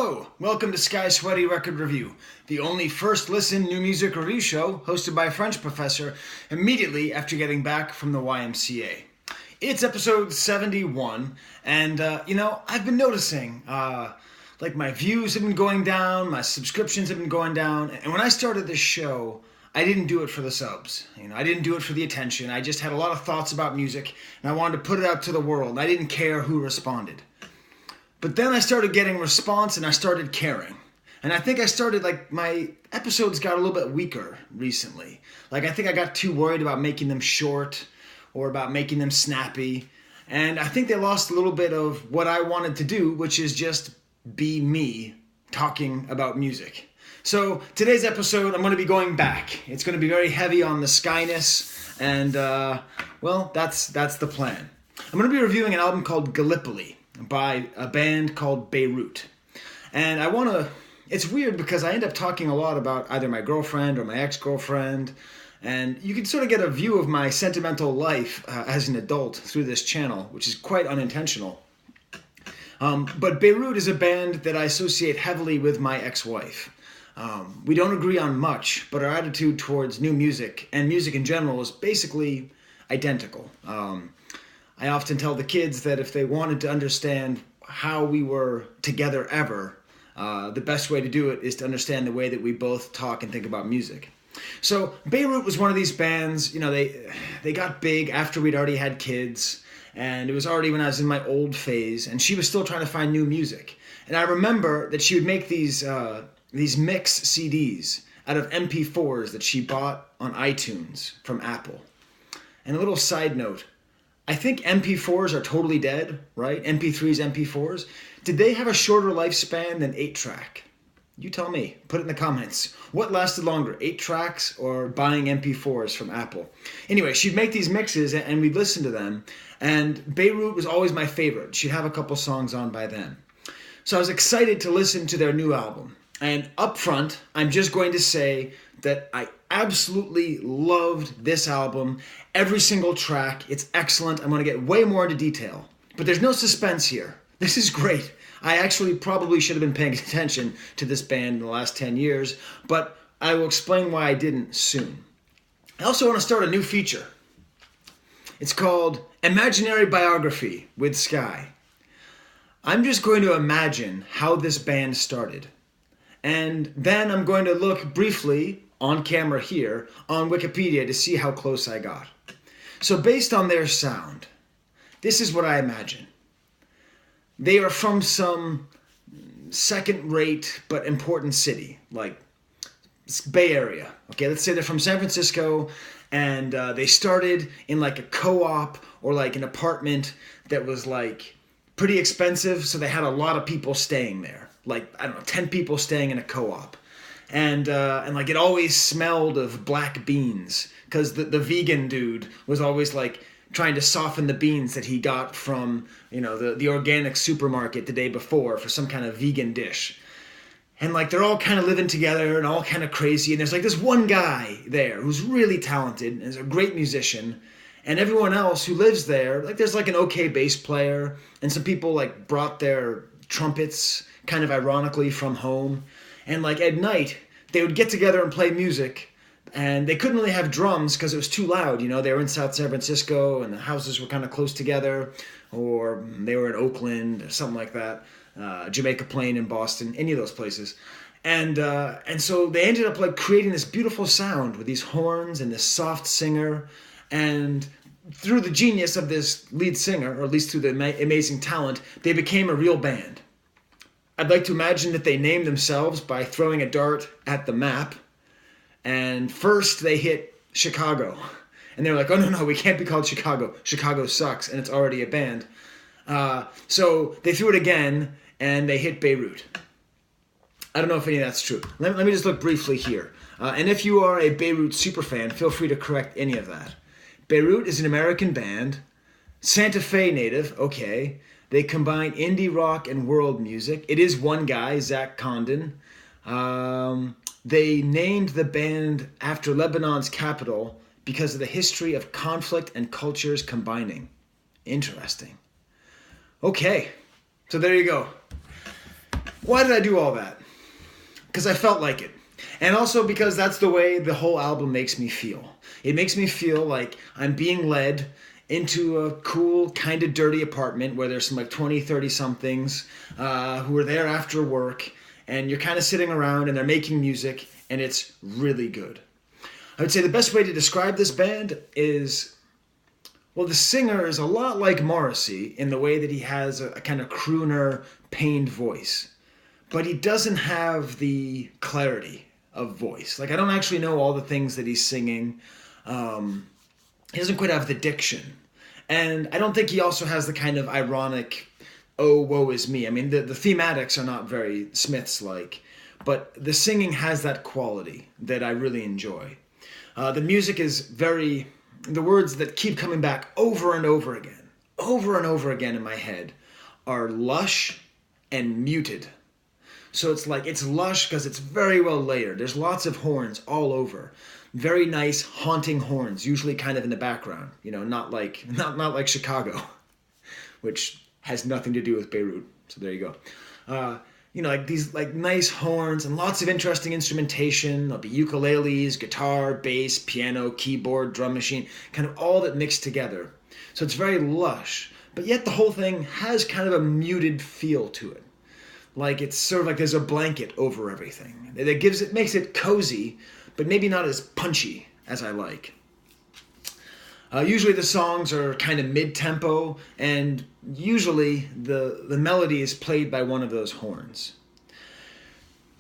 Hello, welcome to Skye Sweaty Record Review, the only first listen new music review show hosted by a French professor immediately after getting back from the YMCA. It's episode 71, and I've been noticing, my views have been going down, my subscriptions have been going down, and when I started this show, I didn't do it for the subs. I didn't do it for the attention. I just had a lot of thoughts about music, and I wanted to put it out to the world. I didn't care who responded. But then I started getting response and I started caring. And I think my episodes got a little bit weaker recently. I think I got too worried about making them short or about making them snappy. And I think they lost a little bit of what I wanted to do, which is just be me talking about music. So today's episode, I'm going to be going back. It's going to be very heavy on the Skyness. And, that's the plan. I'm going to be reviewing an album called Gallipoli by a band called Beirut. And it's weird because I end up talking a lot about either my girlfriend or my ex-girlfriend, and you can sort of get a view of my sentimental life as an adult through this channel, which is quite unintentional. But Beirut is a band that I associate heavily with my ex-wife. We don't agree on much, but our attitude towards new music and music in general is basically identical. I often tell the kids that if they wanted to understand how we were together ever, the best way to do it is to understand the way that we both talk and think about music. So Beirut was one of these bands, they got big after we'd already had kids, and it was already when I was in my old phase, and she was still trying to find new music. And I remember that she would make these mix CDs out of MP4s that she bought on iTunes from Apple. And a little side note, I think MP4s are totally dead, right? MP3s, MP4s. Did they have a shorter lifespan than 8-track? You tell me. Put it in the comments. What lasted longer, 8 tracks or buying MP4s from Apple? Anyway, she'd make these mixes and we'd listen to them. And Beirut was always my favorite. She'd have a couple songs on by then. So I was excited to listen to their new album. And up front, I'm just going to say that I absolutely loved this album. Every single track, it's excellent. I'm going to get way more into detail. But there's no suspense here. This is great. I actually probably should have been paying attention to this band in the last 10 years, but I will explain why I didn't soon. I also want to start a new feature. It's called Imaginary Biography with Skye. I'm just going to imagine how this band started. And then I'm going to look briefly, on camera here, on Wikipedia to see how close I got. So based on their sound, this is what I imagine. They are from some second-rate but important city, like Bay Area. Okay, let's say they're from San Francisco, and they started in a co-op or an apartment that was pretty expensive, so they had a lot of people staying there. 10 people staying in a co-op. And it always smelled of black beans because the vegan dude was always trying to soften the beans that he got from the organic supermarket the day before for some kind of vegan dish. And they're all kind of living together and all kind of crazy, and there's this one guy there who's really talented and is a great musician, and everyone else who lives there, there's an okay bass player, and some people brought their trumpets kind of ironically from home. And at night, they would get together and play music, and they couldn't really have drums because it was too loud. They were in South San Francisco, and the houses were kind of close together, or they were in Oakland, or something like that, Jamaica Plain in Boston, any of those places. And so they ended up creating this beautiful sound with these horns and this soft singer, and through the genius of this lead singer, or at least through the amazing talent, they became a real band. I'd like to imagine that they named themselves by throwing a dart at the map. And first they hit Chicago. And they're like, oh, no, we can't be called Chicago. Chicago sucks, and it's already a band. So they threw it again, and they hit Beirut. I don't know if any of that's true. Let me just look briefly here. And if you are a Beirut superfan, feel free to correct any of that. Beirut is an American band. Santa Fe native, okay. They combine indie rock and world music. It is one guy, Zach Condon. They named the band after Lebanon's capital because of the history of conflict and cultures combining. Interesting. Okay, so there you go. Why did I do all that? Because I felt like it. And also because that's the way the whole album makes me feel. It makes me feel like I'm being led into a cool, kind of dirty apartment where there's some like 20, 30 somethings who are there after work, and you're kind of sitting around and they're making music, and it's really good. I would say the best way to describe this band is, well, the singer is a lot like Morrissey in the way that he has a kind of crooner, pained voice. But he doesn't have the clarity of voice. Like, I don't actually know all the things that he's singing. He doesn't quite have the diction. And I don't think he also has the kind of ironic, oh, woe is me. I mean, the thematics are not very Smiths-like, but the singing has that quality that I really enjoy. The music is very... The words that keep coming back over and over again in my head are lush and muted. So it's like, it's lush because it's very well layered. There's lots of horns all over. Very nice, haunting horns, usually kind of in the background. You know, not like Chicago, which has nothing to do with Beirut. So there you go. You know, like these like nice horns and lots of interesting instrumentation. There'll be ukuleles, guitar, bass, piano, keyboard, drum machine, kind of all that mixed together. So it's very lush, but yet the whole thing has kind of a muted feel to it. Like it's sort of like there's a blanket over everything. It makes it cozy, but maybe not as punchy as I like. Usually the songs are kind of mid-tempo, and usually the melody is played by one of those horns.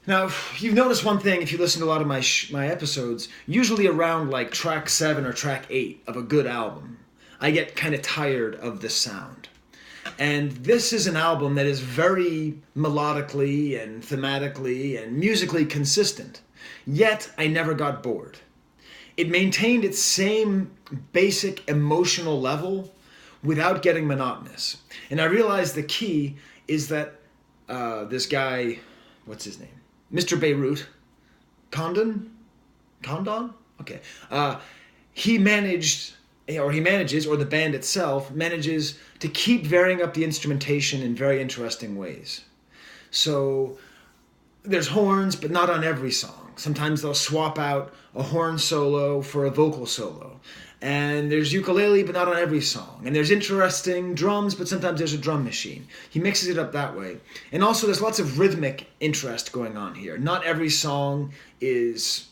Now, you've noticed one thing if you listen to a lot of my episodes, usually around like track 7 or track 8 of a good album, I get kind of tired of the sound. And this is an album that is very melodically and thematically and musically consistent, yet I never got bored. It maintained its same basic emotional level without getting monotonous. And I realized the key is that this guy, what's his name? Mr. Beirut, Condon? Okay. He manages, or the band itself manages to keep varying up the instrumentation in very interesting ways. So there's horns, but not on every song. Sometimes they'll swap out a horn solo for a vocal solo. And there's ukulele, but not on every song. And there's interesting drums, but sometimes there's a drum machine. He mixes it up that way. And also there's lots of rhythmic interest going on here. Not every song is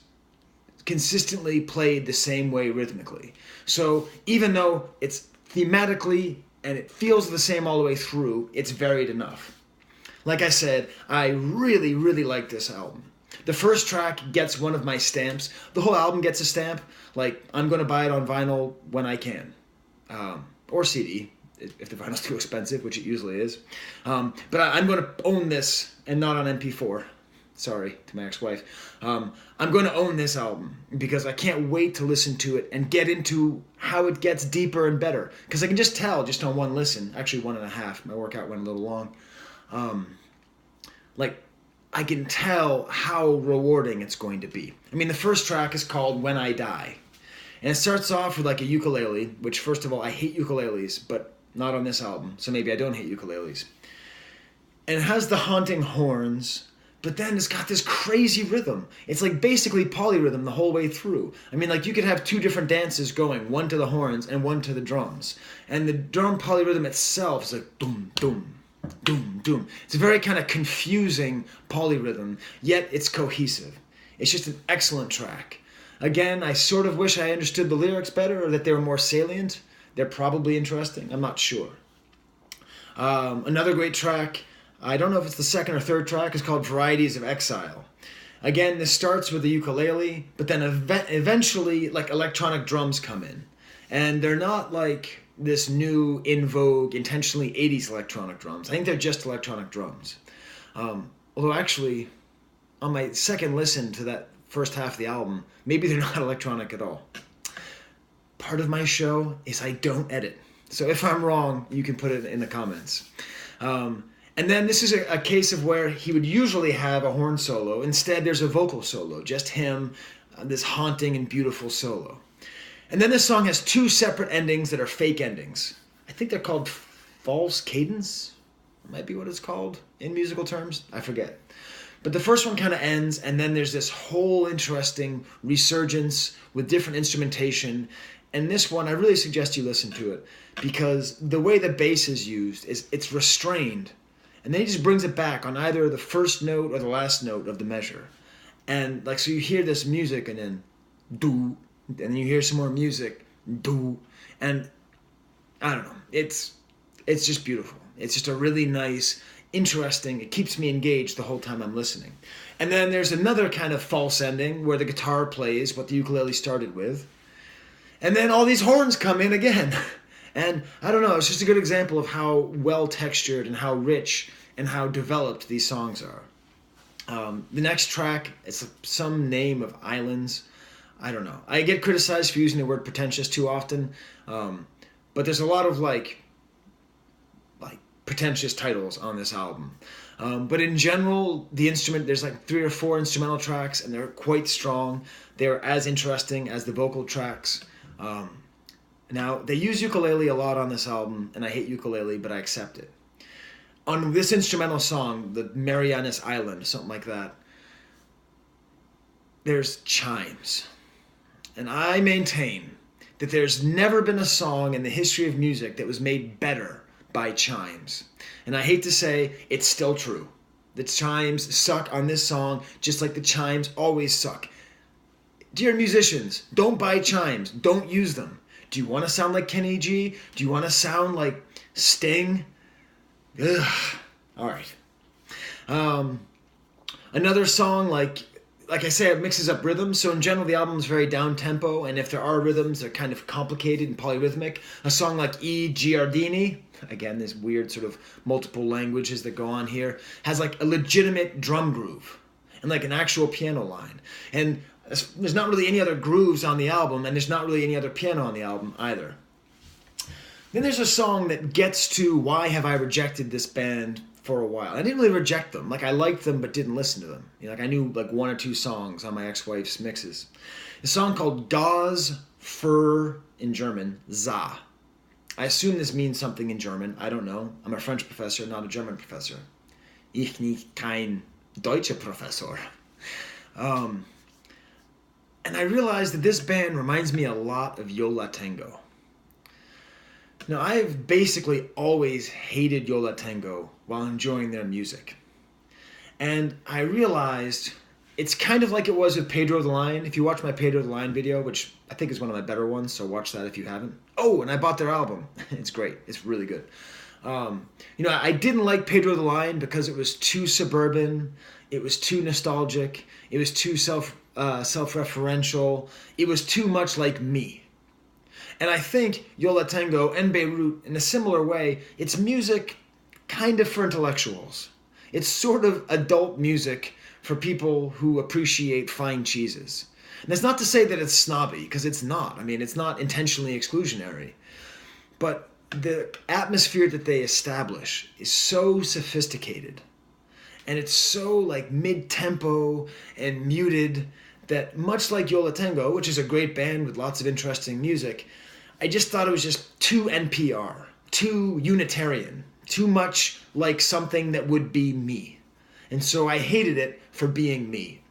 consistently played the same way rhythmically. So even though it's thematically and it feels the same all the way through, it's varied enough. Like I said, I really, really like this album. The first track gets one of my stamps. The whole album gets a stamp. Like, I'm going to buy it on vinyl when I can. Or CD, if the vinyl's too expensive, which it usually is. But I'm going to own this, and not on MP4. Sorry to my ex-wife. I'm going to own this album, because I can't wait to listen to it and get into how it gets deeper and better. Because I can just tell, just on one listen, actually 1.5, my workout went a little long, I can tell how rewarding it's going to be. I mean, the first track is called When I Die. And it starts off with like a ukulele, which first of all, I hate ukuleles, but not on this album. So maybe I don't hate ukuleles. And it has the haunting horns, but then it's got this crazy rhythm. It's like basically polyrhythm the whole way through. I mean, like you could have 2 different dances going, one to the horns and one to the drums. And the drum polyrhythm itself is like dum, dum, doom, doom. It's a very kind of confusing polyrhythm, yet it's cohesive. It's just an excellent track. Again, I sort of wish I understood the lyrics better or that they were more salient. They're probably interesting. I'm not sure. Another great track, I don't know if it's the second or third track, is called Varieties of Exile. Again, this starts with the ukulele, but then eventually like electronic drums come in. And they're not like this new, in vogue, intentionally 80s electronic drums. I think they're just electronic drums. Although actually, on my second listen to that first half of the album, maybe they're not electronic at all. Part of my show is I don't edit. So if I'm wrong, you can put it in the comments. And then this is a case of where he would usually have a horn solo. Instead, there's a vocal solo, just him, this haunting and beautiful solo. And then this song has 2 separate endings that are fake endings. I think they're called false cadence. might be what it's called in musical terms. I forget. But the first one kind of ends, and then there's this whole interesting resurgence with different instrumentation. And this one, I really suggest you listen to it, because the way the bass is used is it's restrained, and then he just brings it back on either the first note or the last note of the measure. And like, so you hear this music, and then do, and you hear some more music, do, and I don't know, it's just beautiful. It's just a really nice, interesting, it keeps me engaged the whole time I'm listening. And then there's another kind of false ending where the guitar plays what the ukulele started with. And then all these horns come in again. And I don't know, it's just a good example of how well textured and how rich and how developed these songs are. The next track, it's some name of islands. I don't know. I get criticized for using the word pretentious too often. But there's a lot of like pretentious titles on this album. But in general, the instrument, there's like 3 or 4 instrumental tracks, and they're quite strong. They're as interesting as the vocal tracks. Now, they use ukulele a lot on this album, and I hate ukulele, but I accept it. On this instrumental song, the Marianas Island, something like that, there's chimes. And I maintain that there's never been a song in the history of music that was made better by chimes. And I hate to say, it's still true. The chimes suck on this song just like the chimes always suck. Dear musicians, don't buy chimes. Don't use them. Do you want to sound like Kenny G? Do you want to sound like Sting? Ugh. All right. Another song, like I say, it mixes up rhythms. So in general, the album is very down-tempo, and if there are rhythms, they're kind of complicated and polyrhythmic. A song like E Giardini, again, this weird sort of multiple languages that go on here, has like a legitimate drum groove and like an actual piano line. And there's not really any other grooves on the album, and there's not really any other piano on the album either. Then there's a song that gets to why have I rejected this band for a while. I didn't really reject them. Like, I liked them but didn't listen to them. You know, like, I knew like 1 or 2 songs on my ex-wife's mixes. A song called Das für, in German, Za. I assume this means something in German. I don't know. I'm a French professor, not a German professor. Ich nicht kein deutscher Professor. And I realized that this band reminds me a lot of Yo La Tengo. Now, I've basically always hated Yo La Tengo while enjoying their music. And I realized it's kind of like it was with Pedro the Lion. If you watch my Pedro the Lion video, which I think is one of my better ones, so watch that if you haven't. Oh, and I bought their album. It's great. It's really good. You know, I didn't like Pedro the Lion because it was too suburban. It was too nostalgic. It was too self-referential. It was too much like me. And I think Yo La Tengo and Beirut, in a similar way, it's music kind of for intellectuals. It's sort of adult music for people who appreciate fine cheeses. And that's not to say that it's snobby, because it's not. I mean, it's not intentionally exclusionary. But the atmosphere that they establish is so sophisticated. And it's so like mid-tempo and muted that much like Yo La Tengo, which is a great band with lots of interesting music, I just thought it was just too NPR, too Unitarian, too much like something that would be me. And so I hated it for being me.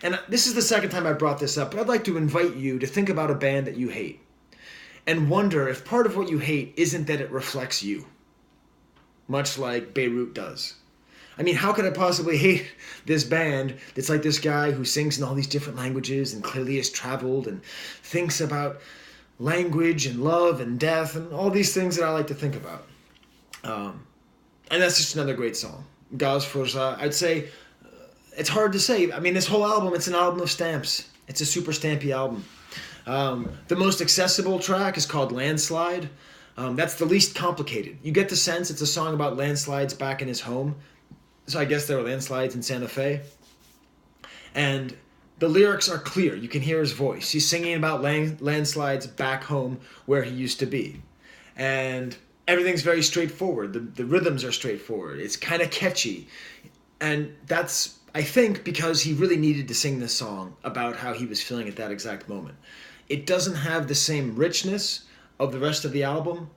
And this is the second time I brought this up, but I'd like to invite you to think about a band that you hate and wonder if part of what you hate isn't that it reflects you, much like Beirut does. I mean, how could I possibly hate this band that's like this guy who sings in all these different languages and clearly has traveled and thinks about language and love and death and all these things that I like to think about. And that's just another great song. Das für, I'd say, it's hard to say. I mean, this whole album, it's an album of stamps. It's a super stampy album. The most accessible track is called Landslide. That's the least complicated. You get the sense it's a song about landslides back in his home. So I guess there were landslides in Santa Fe. And the lyrics are clear. You can hear his voice. He's singing about landslides back home where he used to be. And everything's very straightforward. The rhythms are straightforward. It's kind of catchy. And that's, I think, because he really needed to sing this song about how he was feeling at that exact moment. It doesn't have the same richness of the rest of the album,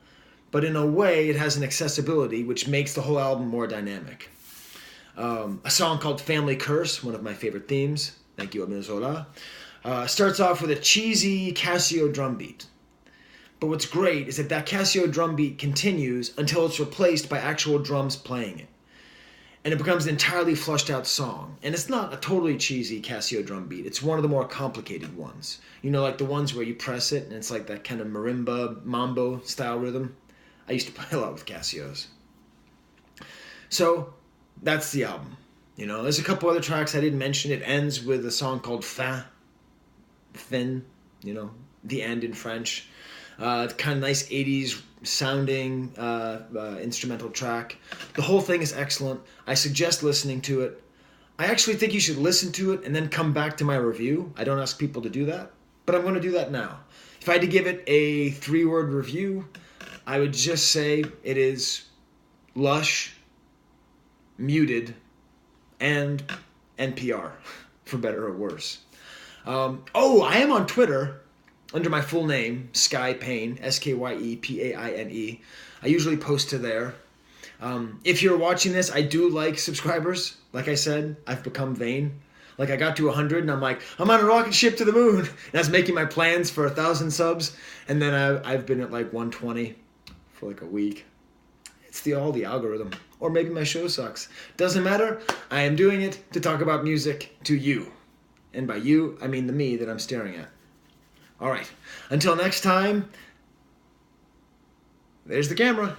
but in a way it has an accessibility which makes the whole album more dynamic. A song called Family Curse, one of my favorite themes, thank you Emile Zola, starts off with a cheesy Casio drum beat. But what's great is that Casio drum beat continues until it's replaced by actual drums playing it. And it becomes an entirely flushed out song. And it's not a totally cheesy Casio drum beat. It's one of the more complicated ones. You know, like the ones where you press it and it's like that kind of marimba, mambo style rhythm. I used to play a lot with Casios. So that's the album. You know, there's a couple other tracks I didn't mention. It ends with a song called Fin, you know, the end in French. Kind of nice 80s sounding instrumental track. The whole thing is excellent. I suggest listening to it. I actually think you should listen to it and then come back to my review. I don't ask people to do that, but I'm going to do that now. If I had to give it a 3-word review, I would just say it is lush, muted, and NPR, for better or worse. I am on Twitter under my full name, Skye Payne, Skyepaine. I usually post to there. If you're watching this, I do like subscribers. Like I said, I've become vain. Like I got to 100 and I'm like, I'm on a rocket ship to the moon. And I was making my plans for 1,000 subs. And then I've been at like 120 for like a week. It's all the algorithm. Or maybe my show sucks. Doesn't matter. I am doing it to talk about music to you. And by you, I mean the me that I'm staring at. All right. Until next time, there's the camera.